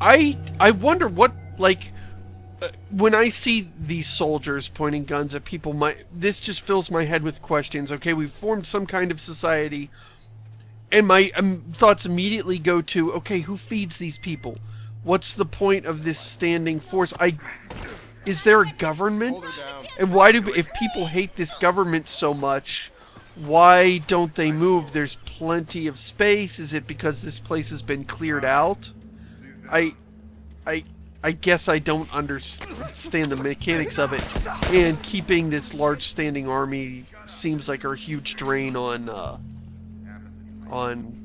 I wonder what, like, when I see these soldiers pointing guns at people, this just fills my head with questions. Okay, we've formed some kind of society, and my thoughts immediately go to, okay, who feeds these people? What's the point of this standing force? Is there a government? And if people hate this government so much, why don't they move? There's plenty of space. Is it because this place has been cleared out? I guess I don't understand the mechanics of it, and keeping this large standing army seems like a huge drain on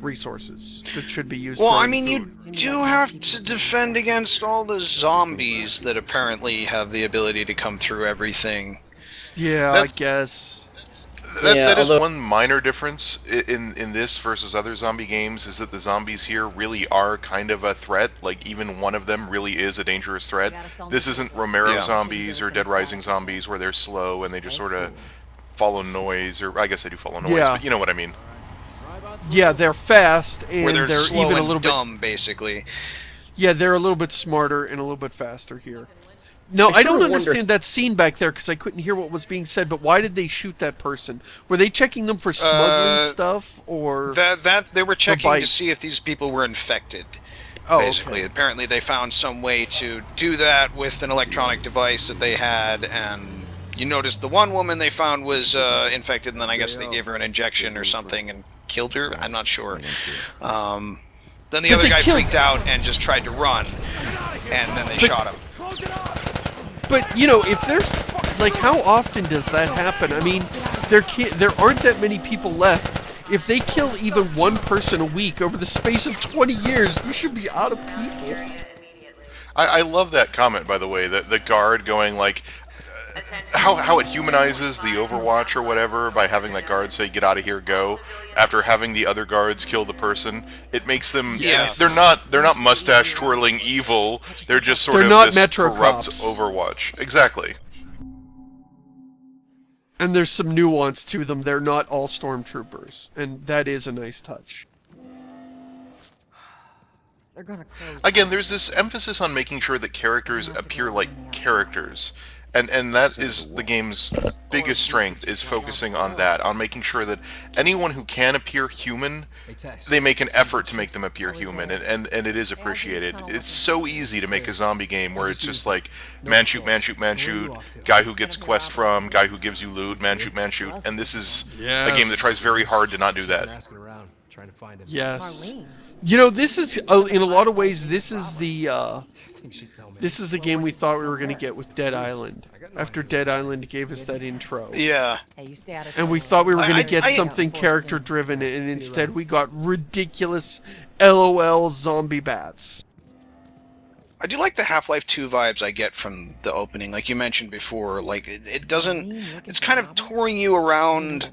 resources that should be used. Well, for I mean, food. you do have to defend against all the zombies that apparently have the ability to come through everything. Yeah, I guess. That is one minor difference in this versus other zombie games, is that the zombies here really are kind of a threat. Like, even one of them really is a dangerous threat. This isn't Romero zombies or Dead Rising zombies where they're slow and they just sort of follow noise, or I guess they do follow noise, but you know what I mean. Yeah, they're fast, and where they're slow even and a little dumb, basically. Yeah, they're a little bit smarter and a little bit faster here. No, I don't understand that scene back there because I couldn't hear what was being said. But why did they shoot that person? Were they checking them for smuggling stuff, or that they were checking to see if these people were infected? Oh, basically, okay. Apparently they found some way to do that with an electronic device that they had, and you noticed the one woman they found was infected, and then I guess they gave her an injection or something and killed her. I'm not sure. Then the other guy freaked out and just tried to run, and then they shot him. But, you know, if there's, like, how often does that happen? I mean, there aren't that many people left. If they kill even one person a week over the space of 20 years, we should be out of people. I love that comment, by the way, that the guard going, like, how it humanizes the Overwatch or whatever by having that guard say, "Get out of here, go," after having the other guards kill the person. It makes them they're not mustache twirling evil. They're just sort of this Metro corrupt cops. Overwatch. Exactly. And there's some nuance to them. They're not all stormtroopers, and that is a nice touch. They're gonna close. Again, there's this emphasis on making sure that characters appear like characters. And that is the game's biggest strength, is focusing on that, on making sure that anyone who can appear human, they make an effort to make them appear human, and it is appreciated. It's so easy to make a zombie game where it's just like, man shoot, man shoot, man shoot, guy who gets quest from, guy who gives you loot, man shoot, and this is a game that tries very hard to not do that. Yes. You know, this is, in a lot of ways, this is the game we thought we were going to get with Dead Island, after Dead Island gave us that intro. Yeah. And we thought we were going to get something character-driven, and instead we got ridiculous LOL zombie bats. I do like the Half-Life 2 vibes I get from the opening, like you mentioned before. Like, it doesn't... It's kind of touring you around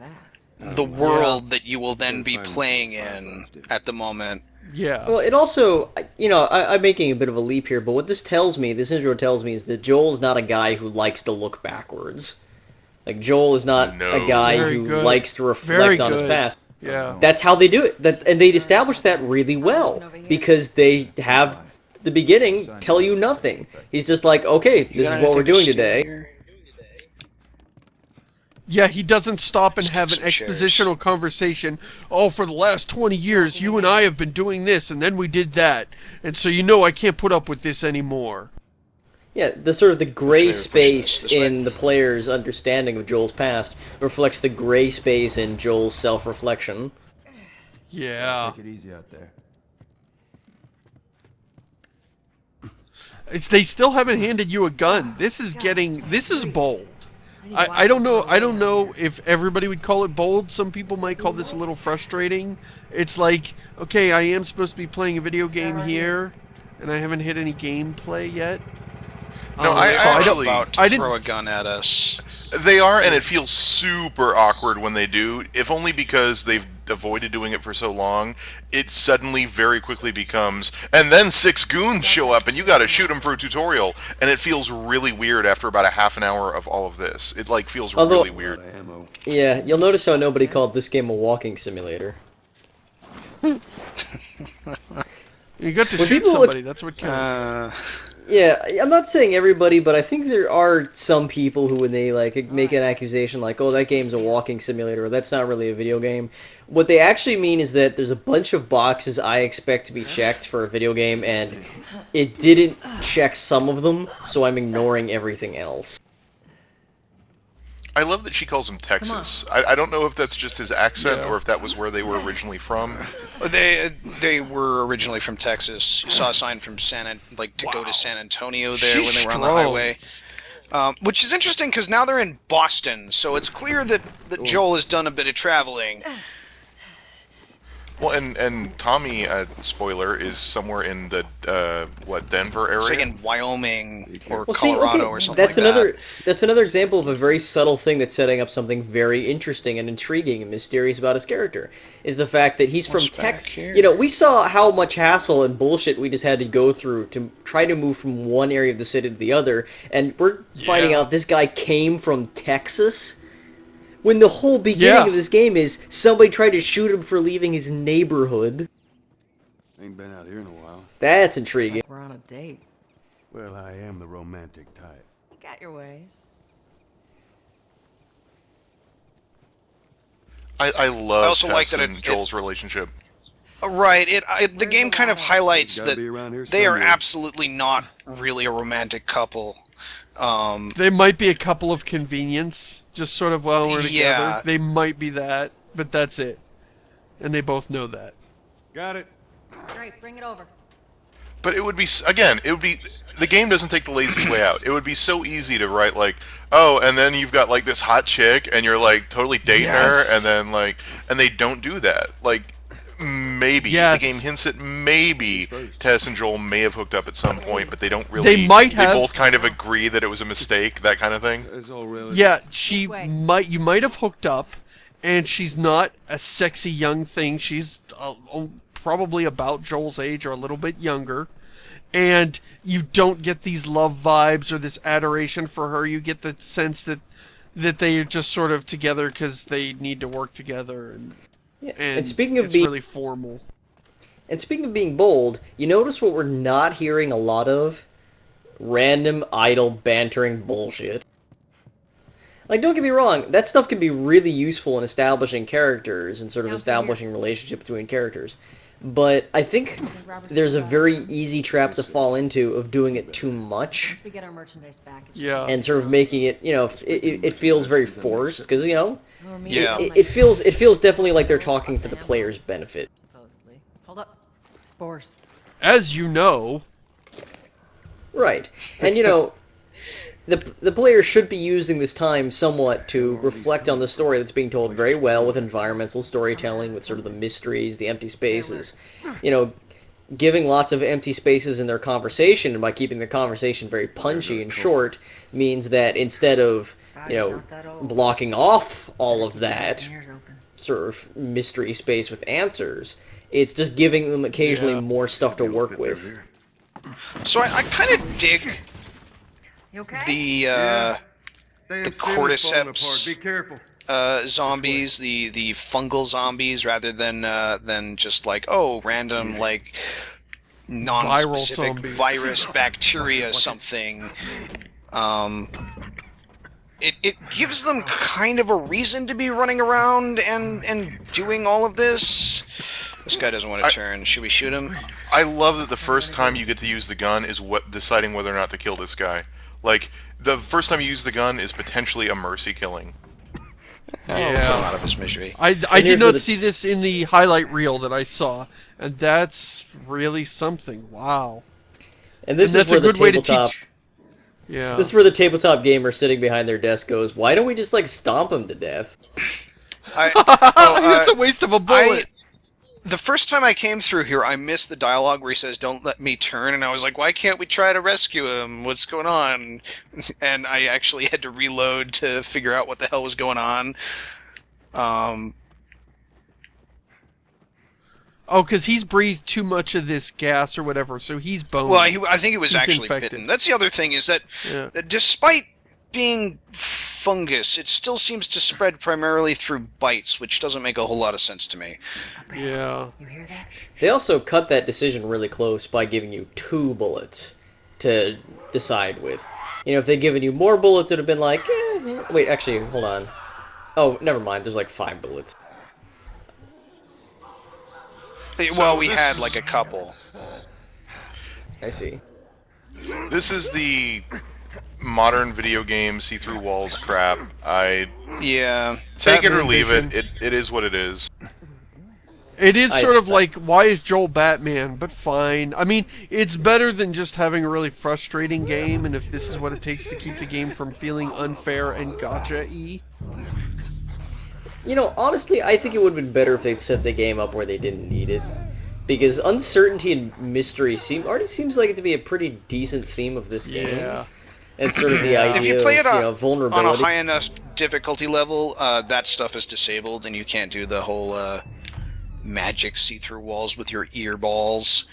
the world that you will then be playing in at the moment. Yeah. Well, it also, you know, I'm making a bit of a leap here, but what this intro tells me, is that Joel's not a guy who likes to look backwards. Like, Joel is not a guy who likes to reflect on his past. Yeah. That's how they do it. And they establish that really well, because they have the beginning tell you nothing. He's just like, okay, this is what we're doing today. Yeah, he doesn't stop and have an expositional conversation. Oh, for the last 20 years, you and I have been doing this, and then we did that. And so you know I can't put up with this anymore. Yeah, the sort of the gray space in the player's understanding of Joel's past reflects the gray space in Joel's self-reflection. Yeah. Take it easy out there. They still haven't handed you a gun. This is bold. I don't know if everybody would call it bold. Some people might call this a little frustrating. It's like, okay, I am supposed to be playing a video game here, and I haven't hit any gameplay yet. No, I didn't throw a gun at us. They are, and it feels super awkward when they do, if only because they've avoided doing it for so long. It suddenly very quickly becomes, and then 6 goons show up and you gotta shoot them for a tutorial, and it feels really weird after about a half an hour of all of this. It like feels really weird. Yeah, you'll notice how nobody called this game a walking simulator. You got to When shoot people somebody. That's what counts. Yeah, I'm not saying everybody, but I think there are some people who, when they like make an accusation like, "Oh, that game's a walking simulator," or "That's not really a video game," what they actually mean is that there's a bunch of boxes I expect to be checked for a video game, and it didn't check some of them, so I'm ignoring everything else. I love that she calls him Texas. I don't know if that's just his accent or if that was where they were originally from. They were originally from Texas. You saw a sign from to go to San Antonio there when they were on the highway. Which is interesting because now they're in Boston, so it's clear that Joel has done a bit of traveling. Well, and Tommy, spoiler, is somewhere in the Denver area. It's like in Wyoming or Well, Colorado or something like that. That's another example of a very subtle thing that's setting up something very interesting and intriguing and mysterious about his character. Is the fact that he's from Texas. You know, we saw how much hassle and bullshit we just had to go through to try to move from one area of the city to the other, and we're finding out this guy came from Texas. When the whole beginning of this game is somebody tried to shoot him for leaving his neighborhood. Ain't been out here in a while. That's intriguing. Like we're on a date. Well, I am the romantic type. You got your ways. I love also Tess like that and Joel's relationship. Right. The game kind of highlights Gotta that be around here they are somewhere. absolutely not really a romantic couple. They might be a couple of convenience, just sort of while we're together. Yeah. They might be that, but that's it. And they both know that. Got it. Great, bring it over. But it would be, again, the game doesn't take the lazy way out. It would be so easy to write like, oh, and then you've got like this hot chick and you're like totally dating her, and then like, and they don't do that. Like, maybe the game hints at maybe Tess and Joel may have hooked up at some point, but they don't really. They might have. They both kind of agree that it was a mistake, that kind of thing. That's all really. Yeah, you might have hooked up, and she's not a sexy young thing. She's probably about Joel's age or a little bit younger, and you don't get these love vibes or this adoration for her. You get the sense that they are just sort of together because they need to work together, and speaking of it's being really formal. And speaking of being bold, you notice what we're not hearing a lot of? Random, idle, bantering bullshit. Like, don't get me wrong, that stuff can be really useful in establishing characters and sort of establishing relationship between characters. But I think there's a very easy trap to fall into of doing it too much. Once we get our merchandise back, And sort of making it, you know, it feels very forced, because, you know, Yeah. it feels definitely like they're talking for the player's benefit. supposedly. Hold up. Spores. As you know. Right. And, you know, the player should be using this time somewhat to reflect on the story that's being told very well with environmental storytelling, with sort of the mysteries, the empty spaces. You know, giving lots of empty spaces in their conversation, and by keeping the conversation very punchy and short, means that instead of, you know, blocking off all of that sort of mystery space with answers, it's just giving them occasionally more stuff to work with. So I kind of dig the cordyceps zombies, the fungal zombies, rather than just like, oh, random like non-specific virus, bacteria, something. It gives them kind of a reason to be running around and doing all of this. This guy doesn't want to turn. Should we shoot him? I love that the first time you get to use the gun is deciding whether or not to kill this guy. Like, the first time you use the gun is potentially a mercy killing. Yeah. Come out of his misery. I did not see this in the highlight reel that I saw, and that's really something. Wow. And this is where the tabletop... Yeah. This is where the tabletop gamer sitting behind their desk goes, why don't we just, like, stomp him to death? That's a waste of a bullet. The first time I came through here, I missed the dialogue where he says, "Don't let me turn," and I was like, why can't we try to rescue him? What's going on? And I actually had to reload to figure out what the hell was going on. Oh, because he's breathed too much of this gas or whatever, so he's boned. Well, I think it was actually infected. bitten. That's the other thing, is that despite being fungus. It still seems to spread primarily through bites, which doesn't make a whole lot of sense to me. Yeah. They also cut that decision really close by giving you 2 bullets to decide with. You know, if they'd given you more bullets, it'd have been like, wait, actually, hold on. Oh, never mind. There's like 5 bullets. Well, we had like a couple. I see. This is the modern video game see-through walls crap. Yeah. Take it or Batman leave vision. it is what it is. It is sort of like, why is Joel Batman? But fine. I mean, it's better than just having a really frustrating game, and if this is what it takes to keep the game from feeling unfair and gotcha-y. You know, honestly, I think it would have been better if they'd set the game up where they didn't need it. Because uncertainty and mystery already seems like it to be a pretty decent theme of this game. Yeah. And sort of the idea If you play it of vulnerability. on a high enough difficulty level, that stuff is disabled, and you can't do the whole magic see-through walls with your ear balls.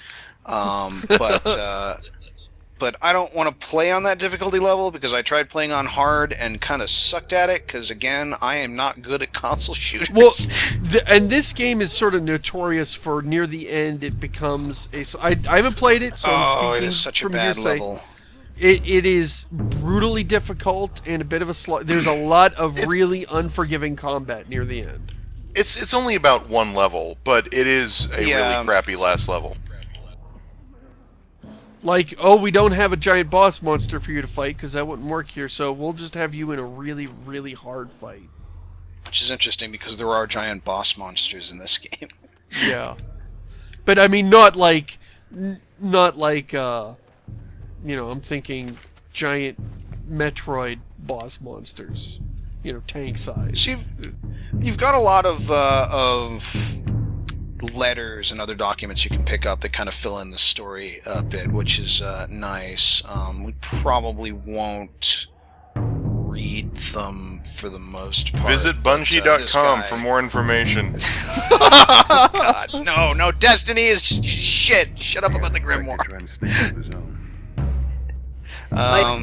But I don't want to play on that difficulty level because I tried playing on hard and kind of sucked at it because, again, I am not good at console shooters. Well, and this game is sort of notorious for near the end it becomes a... I haven't played it, so I'm speaking it is such a from bad hearsay. level. It is brutally difficult and a bit of a slog. There's a lot of really unforgiving combat near the end. It's only about 1 level, but it is a Yeah. really crappy last level. Like, oh, we don't have a giant boss monster for you to fight because that wouldn't work here, so we'll just have you in a really, really hard fight. Which is interesting because there are giant boss monsters in this game. Yeah. But I mean, not like, you know, I'm thinking giant Metroid boss monsters. You know, tank size. So you've got a lot of letters and other documents you can pick up that kind of fill in the story a bit, which is nice. We probably won't read them for the most part. Visit but, this Bungie.com guy- for more information. God, no, Destiny is shit. Shut up about the Grimoire. Trying to stay out of his own.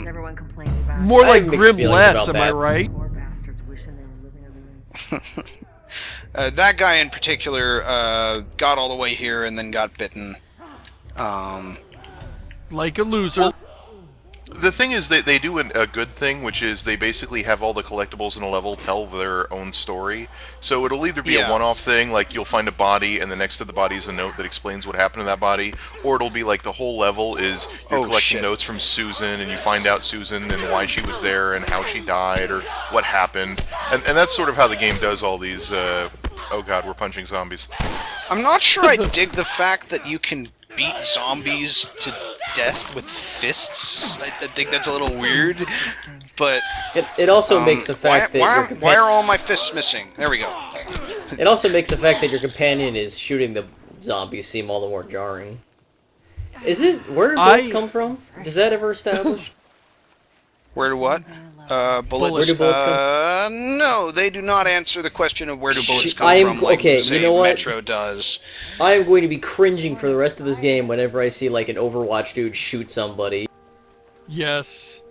Everyone complains about More I like have mixed Grim feelings Less, about am I that. right? poor bastards wishing they were living everything. That guy in particular got all the way here and then got bitten. Like a loser. Well, the thing is, they do a good thing, which is they basically have all the collectibles in a level tell their own story. So it'll either be a one-off thing, like you'll find a body, and the next to the body is a note that explains what happened to that body, or it'll be like the whole level is you're collecting notes from Susan, and you find out Susan and why she was there, and how she died, or what happened. And that's sort of how the game does all these, oh god, we're punching zombies. I'm not sure I dig the fact that you can beat zombies to death with fists. I think that's a little weird, but It also makes the fact that why are all my fists missing? There we go. It also makes the fact that your companion is shooting the zombies seem all the more jarring. Is it where do bullets come from? Does that ever establish? Where do what? Bullets. Where do bullets come? No, they do not answer the question of where do bullets come I am from. Like, okay. say, You know what? Metro does. I am going to be cringing for the rest of this game whenever I see like an Overwatch dude shoot somebody. Yes.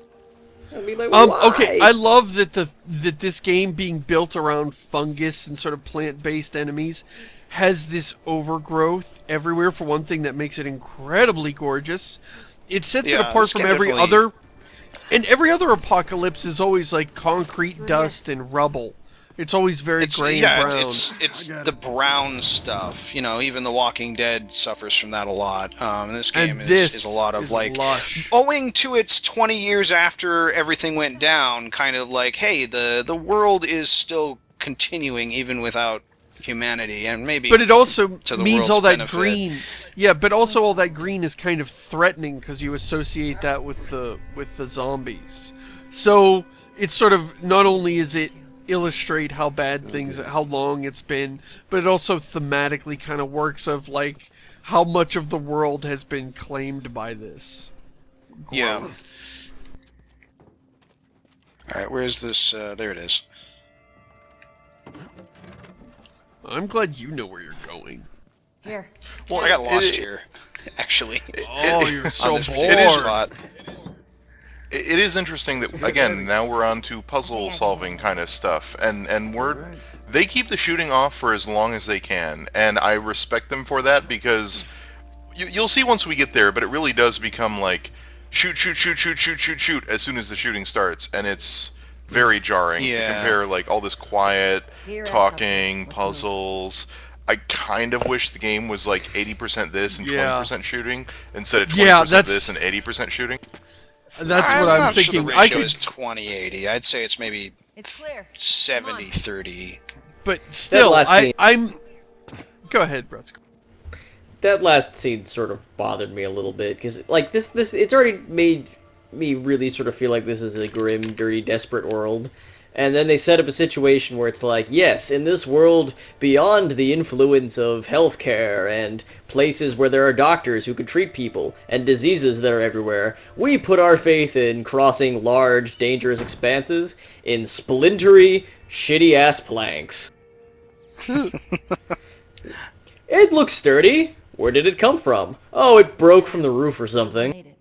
I'll be like, why? Okay, I love that this game being built around fungus and sort of plant-based enemies has this overgrowth everywhere. For one thing, that makes it incredibly gorgeous. It sets it apart this from game every definitely- other. And every other apocalypse is always like concrete dust and rubble. It's always very gray and brown. It's the brown stuff. You know, even The Walking Dead suffers from that a lot. And this game is a lot of like, lush. owing to its 20 years after everything went down, kind of like, hey, the world is still continuing even without humanity, and maybe. But it also to the means world's all that benefit. green. Yeah, but also all that green is kind of threatening because you associate that with the zombies. So it's sort of not only is it illustrate how bad things, how long it's been, but it also thematically kind of works of like how much of the world has been claimed by this. Yeah. All right, where's this? There it is. I'm glad you know where you're going. Here. Well, I got lost here, actually. Oh, you're so on this bored. particular spot. it is interesting that, again, now we're on to puzzle solving kind of stuff, and they keep the shooting off for as long as they can, and I respect them for that, because you'll see once we get there, but it really does become like shoot as soon as the shooting starts, and it's very jarring to compare like all this quiet talking puzzles. I kind of wish the game was like 80% this and 20% shooting instead of 20% this and 80% shooting. That's what I'm not thinking. Sure the ratio is 20-80. I'd say it's maybe 70-30. But still, I'm. Go ahead, Brutzko. That last scene sort of bothered me a little bit because, like, this it's already made me really sort of feel like this is a grim, dirty, desperate world. And then they set up a situation where it's like, yes, in this world, beyond the influence of healthcare and places where there are doctors who could treat people and diseases that are everywhere, we put our faith in crossing large, dangerous expanses in splintery, shitty-ass planks. It looks sturdy. Where did it come from? Oh, it broke from the roof or something.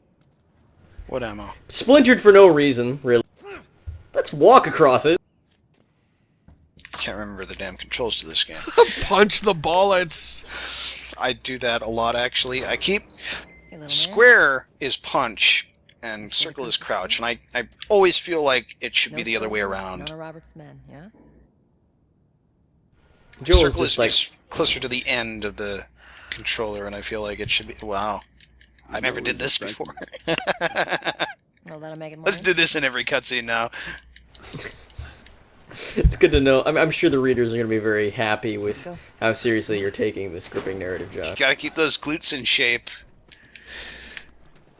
What ammo? Splintered for no reason, really. Let's walk across it. Can't remember the damn controls to this game. Punch the bullets. I do that a lot, actually. I keep... Square is punch, and circle is crouch, and I always feel like it should be the other way around. None of Robert's men, yeah? Circle is like closer to the end of the controller, and I feel like it should be... Wow. I never did this before. Well, that'll make it more Let's do this in every cutscene now. It's good to know. I'm sure the readers are going to be very happy with how seriously you're taking this gripping narrative, Josh. Gotta keep those glutes in shape.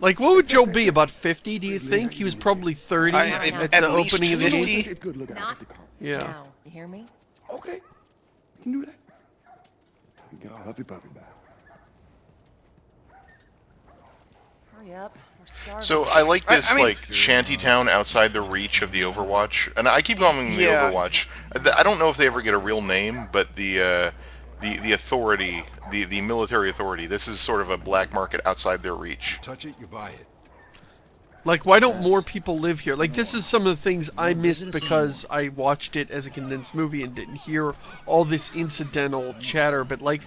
Like, what would Joe be? About 50, do you think? He was probably 30 at the least opening of the 50. game. Not Yeah. now. You hear me? Okay. You can do that. Get all huffy puffy back. Hurry up. We're starving. So I like this I mean- like shantytown outside the reach of the Overwatch, and I keep calling them the Overwatch. I don't know if they ever get a real name, but the authority, the military authority. This is sort of a black market outside their reach. Touch it, you buy it. Like, why don't more people live here? Like, this is some of the things I missed because I watched it as a condensed movie and didn't hear all this incidental chatter, but, like,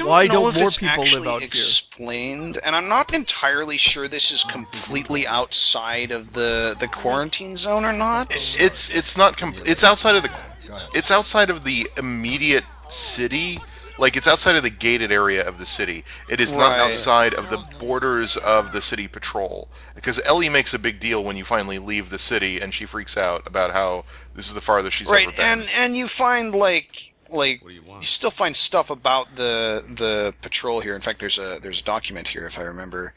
why don't more people live out here? Explained, and I'm not entirely sure this is completely outside of the quarantine zone or not. It's not. It's outside of the. It's outside of the immediate city. Like, it's outside of the gated area of the city. It is not outside of the borders of the city patrol. Because Ellie makes a big deal when you finally leave the city, and she freaks out about how this is the farthest she's ever been. And you find like you still find stuff about the patrol here. In fact, there's a document here, if I remember.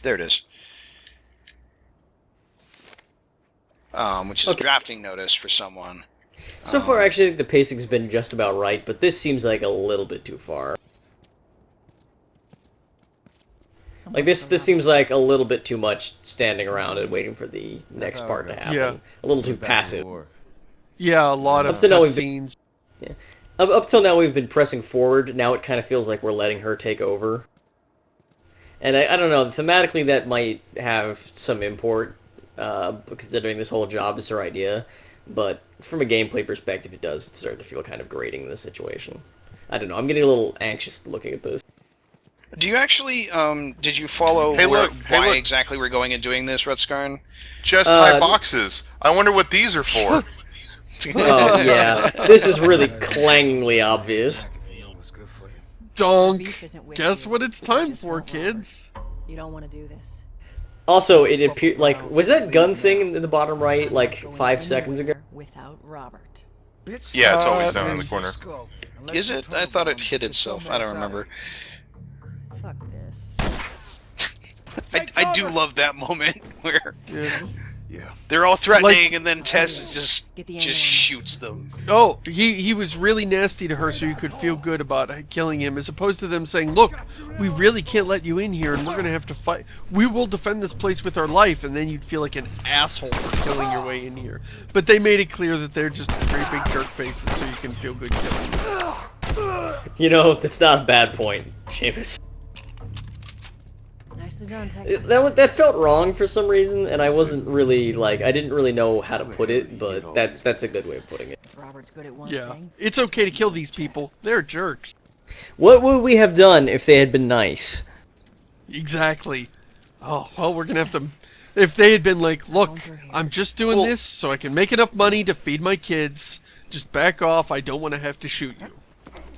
There it is. Which is a drafting notice for someone. So far, I actually think the pacing's been just about right, but this seems like a little bit too far. Like, this seems like a little bit too much standing around and waiting for the next part to happen. Yeah. A little too passive. Yeah, a lot of cutscenes. Yeah. Up till now, we've been pressing forward. Now it kind of feels like we're letting her take over. And I don't know, thematically that might have some import, considering this whole job is her idea. But from a gameplay perspective, it does start to feel kind of grating in this situation. I don't know, I'm getting a little anxious looking at this. Do you actually, did you follow why exactly we're going and doing this, Rutskarn? Chest high boxes. I wonder what these are for. Oh, yeah. This is really clangingly obvious. Donk. Guess what it's time for, kids? You don't want to do this. Also, it appeared, like, was that gun thing in the bottom right, like, 5 seconds ago? Without Robert. Yeah, it's always down in the corner. Is it? I thought it hit itself. I don't remember. Fuck this. I do love that moment where Yeah. they're all threatening, and then Tess just shoots them. Oh, he was really nasty to her, so you could feel good about killing him, as opposed to them saying, look, we really can't let you in here, and we're going to have to fight. We will defend this place with our life, and then you'd feel like an asshole for killing your way in here. But they made it clear that they're just very big jerk faces, so you can feel good killing them. You know, that's not a bad point, Seamus. Nicely done, Texas. That felt wrong for some reason, and I wasn't really like I didn't really know how to put it, but that's a good way of putting it. Robert's good at one Yeah. thing. It's okay to kill these people. They're jerks. What would we have done if they had been nice? Exactly. Oh, well, we're gonna have to... If they had been like, look, I'm just doing Well- this so I can make enough money to feed my kids. Just back off. I don't want to have to shoot you.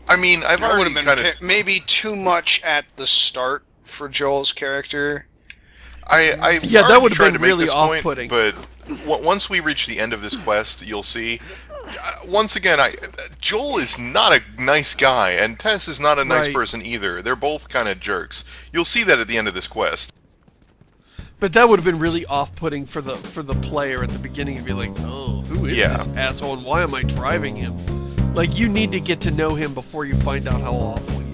I mean, I've That would already have been kind of... maybe too much at the start for Joel's character. I Yeah, that already would've tried been to make really this point, off-putting. But once we reach the end of this quest, you'll see. Once again, Joel is not a nice guy, and Tess is not a nice Right. person either. They're both kind of jerks. You'll see that at the end of this quest. But that would have been really off-putting for the player at the beginning to be like, oh, who is Yeah. this asshole and why am I driving him? Like, you need to get to know him before you find out how awful he